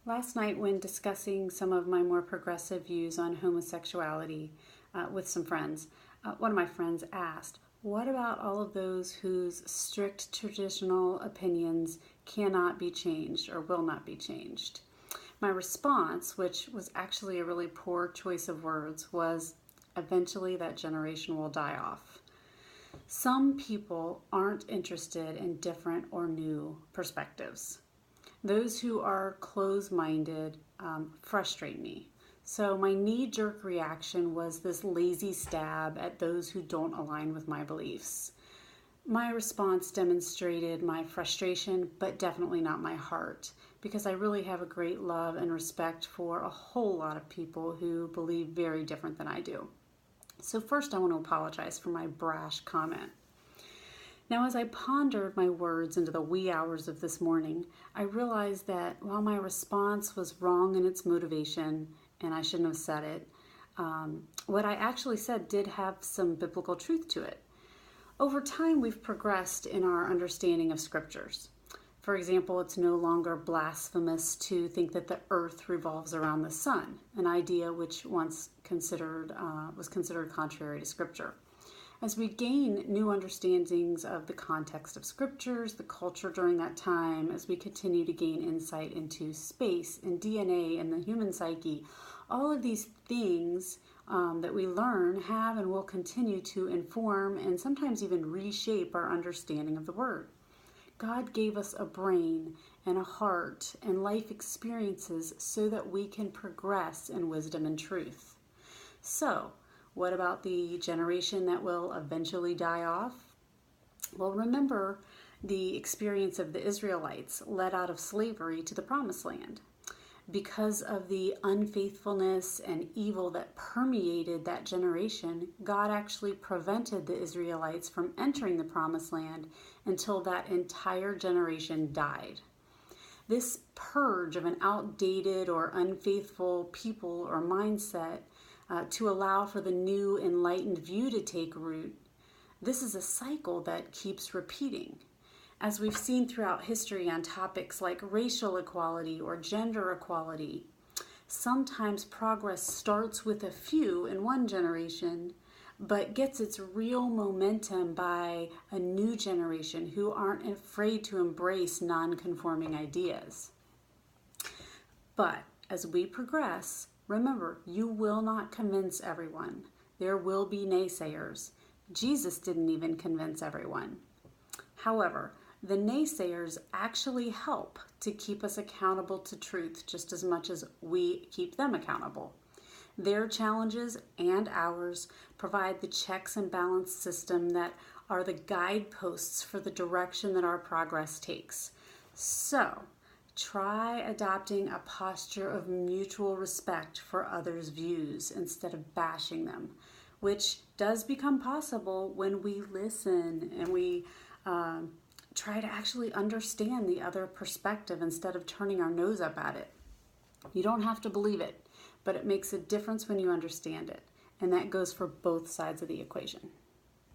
Last night, when discussing some of my more progressive views on homosexuality with some friends, one of my friends asked, "What about all of those whose strict traditional opinions cannot be changed or will not be changed?" My response, which was actually a really poor choice of words, was eventually that generation will die off. Some people aren't interested in different or new perspectives. Those who are closed-minded frustrate me. So my knee-jerk reaction was this lazy stab at those who don't align with my beliefs. My response demonstrated my frustration, but definitely not my heart, because I really have a great love and respect for a whole lot of people who believe very different than I do. So first I want to apologize for my brash comment. Now, as I pondered my words into the wee hours of this morning, I realized that while my response was wrong in its motivation, and I shouldn't have said it, what I actually said did have some biblical truth to it. Over time, we've progressed in our understanding of scriptures. For example, it's no longer blasphemous to think that the earth revolves around the sun, an idea which once was considered contrary to scripture. As we gain new understandings of the context of scriptures, the culture during that time, as we continue to gain insight into space and DNA and the human psyche, all of these things that we learn have and will continue to inform and sometimes even reshape our understanding of the Word. God gave us a brain and a heart and life experiences so that we can progress in wisdom and truth. So, what about the generation that will eventually die off? Well, remember the experience of the Israelites led out of slavery to the Promised Land. Because of the unfaithfulness and evil that permeated that generation, God actually prevented the Israelites from entering the Promised Land until that entire generation died. This purge of an outdated or unfaithful people or mindset to allow for the new enlightened view to take root, this is a cycle that keeps repeating. As we've seen throughout history on topics like racial equality or gender equality, sometimes progress starts with a few in one generation, but gets its real momentum by a new generation who aren't afraid to embrace non-conforming ideas. But as we progress, remember, you will not convince everyone. There will be naysayers. Jesus didn't even convince everyone. However, the naysayers actually help to keep us accountable to truth just as much as we keep them accountable. Their challenges and ours provide the checks and balance system that are the guideposts for the direction that our progress takes. So, try adopting a posture of mutual respect for others' views instead of bashing them, which does become possible when we listen and we try to actually understand the other perspective instead of turning our nose up at it. You don't have to believe it, but it makes a difference when you understand it, and that goes for both sides of the equation.